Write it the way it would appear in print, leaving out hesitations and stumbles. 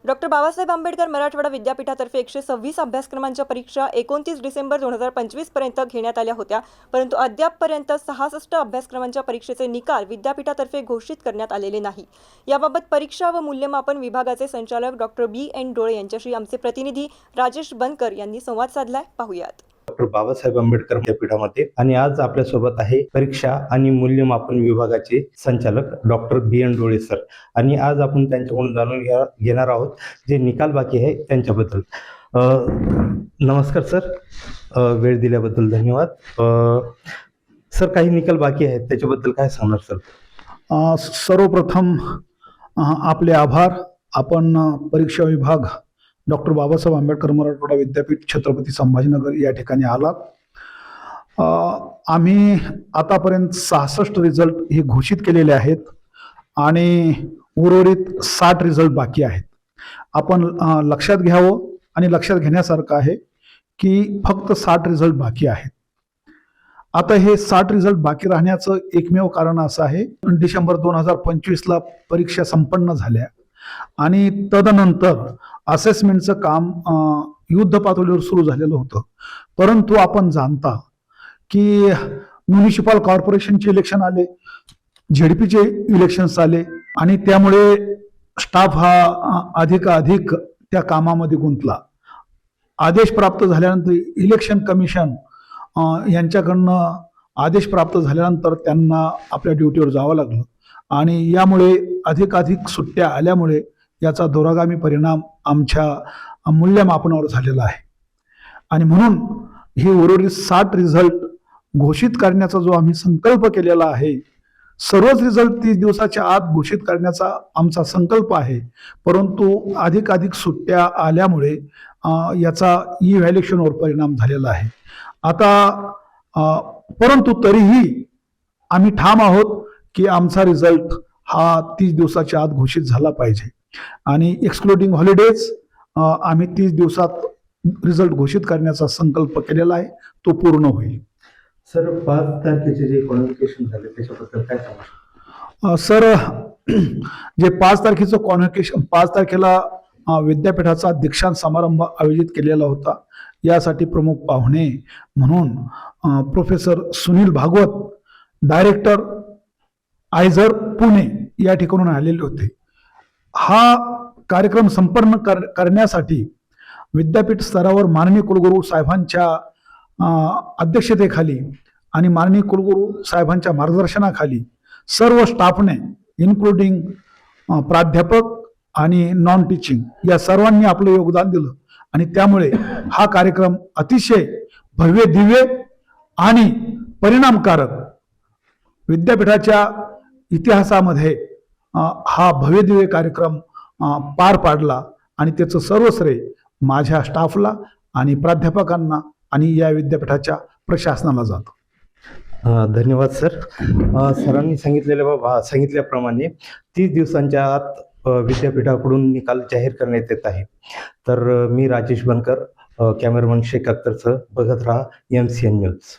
Doctor Babasaheb Ambedkar Marathwada विद्यापीठातर्फे 126 अभ्यासक्रमांच्या परीक्षा 29 डिसेंबर 2025 पर्यंत घेण्यात आल्या होत्या, परंतु अद्यापपर्यंत 66 अभ्यासक्रमांच्या परीक्षेचे निकाल विद्यापीठातर्फे घोषित करण्यात आलेले नाही। याबाबत परीक्षा व मूल्यमापन विभागाचे संचालक डॉक्टर B.N. डोळे यांच्याशी आमचे प्रतिनिधी राजेश बनकर यांनी संवाद साधलाय। पाहूयात। डॉक्टर बाबासाहेब आंबेडकर विद्यापीठामध्ये आणि आज आपल्या सोबत आहे परीक्षा आणि मूल्यमापन विभागाचे संचालक डॉक्टर B.N. डोळे सर। आणि आज आपण त्यांच्याकडून जाणून घेणार आहोत जे निकाल बाकी आहे त्यांच्याबद्दल। नमस्कार सर, वेळ दिल्याबद्दल धन्यवाद। सर, काही निकाल बाकी आहेत त्याच्याबद्दल काय सांगणार सर? सर्वप्रथम आपले आभार। आपण परीक्षा विभाग डॉक्टर बाबासाहेब आंबेडकर मराठवाडा विद्यापीठ छत्रपती संभाजीनगर या ठिकाणी आलात। आम्ही आतापर्यंत 66 रिझल्ट हे घोषित केलेले आहेत आणि उर्वरित 60 रिझल्ट बाकी आहेत। आपण लक्षात घ्यावं आणि लक्षात घेण्यासारखं आहे की फक्त 60 रिझल्ट बाकी आहेत। आता हे 60 रिझल्ट बाकी राहण्याचं एकमेव कारण असं आहे, डिसेंबर 2025ला परीक्षा संपन्न झाल्या आणि तदनंतर असेसमेंटचं काम युद्ध पातळीवर सुरू झालेलं होतं। परंतु आपण जाणता की म्युनिसिपल कॉर्पोरेशनचे इलेक्शन आले, ZDPचे इलेक्शन्स आले आणि त्यामुळे स्टाफ हा अधिकाधिक त्या कामामध्ये गुंतला। आदेश प्राप्त झाल्यानंतर इलेक्शन कमिशन यांच्याकडनं आदेश प्राप्त झाल्यानंतर त्यांना आपल्या ड्युटीवर जावं लागलं आणि यामुळे अधिकाधिक सुट्ट्या आल्यामुळे याचा दूरगामी परिणाम आमच्या मूल्यमापनावर झालेला आहे। आणि म्हणून हे उर्वरित 60 रिझल्ट घोषित करण्याचा जो आम्ही संकल्प केलेला आहे, सर्वच रिझल्ट 30 दिवसाच्या आत घोषित करण्याचा आमचा संकल्प आहे, परंतु अधिकाधिक सुट्ट्या आल्यामुळे याचा इव्हॅल्युएशनवर परिणाम झालेला आहे। आता परंतु तरीही आम्ही ठाम आहोत की आमचा रिझल्ट हा 30 दिवसाच्या आत घोषित झाला पाहिजे आणि एक्सक्लुडिंग हॉलिडेज आम्ही 30 दिवसात रिझल्ट घोषित करण्याचा संकल्प केलेला आहे, तो पूर्ण होईल। सर, 5 तारखेचे जे कॉन्व्होकेशन झाले त्याच्याबद्दल काय सांगू? सर, जे 5 तारखेचं कॉन्व्होकेशन, 5 तारखेला विद्यापीठाचा दीक्षांत समारंभ आयोजित केलेला होता। यासाठी प्रमुख पाहुणे म्हणून प्रोफेसर सुनील भागवत, डायरेक्टर आयझर पुणे या ठिकाणून आलेले होते। हा कार्यक्रम संपन्न करण्यासाठी विद्यापीठ स्तरावर माननीय कुलगुरू साहेबांच्या अध्यक्षतेखाली आणि माननीय कुलगुरू साहेबांच्या मार्गदर्शनाखाली सर्व स्टाफने इन्क्लुडिंग प्राध्यापक आणि नॉन टीचिंग या सर्वांनी आपलं योगदान दिलं आणि त्यामुळे हा कार्यक्रम अतिशय भव्य दिव्य आणि परिणामकारक विद्यापीठाच्या इतिहासामध्ये हा भव्य दिव्य कार्यक्रम पार पाडला आणि त्याचं सर्व श्रेय माझ्या स्टाफला आणि प्राध्यापकांना आणि या विद्यापीठाच्या प्रशासनाला जातं। धन्यवाद सर। सरांनी सांगितल्याप्रमाणे 30 दिवसांच्या आत विद्यापीठाकडून निकाल जाहीर करण्यात येत आहे। तर मी राजेश बनकर, कॅमेरामन शेख अख्तरसह बघत राहा MCN न्यूज।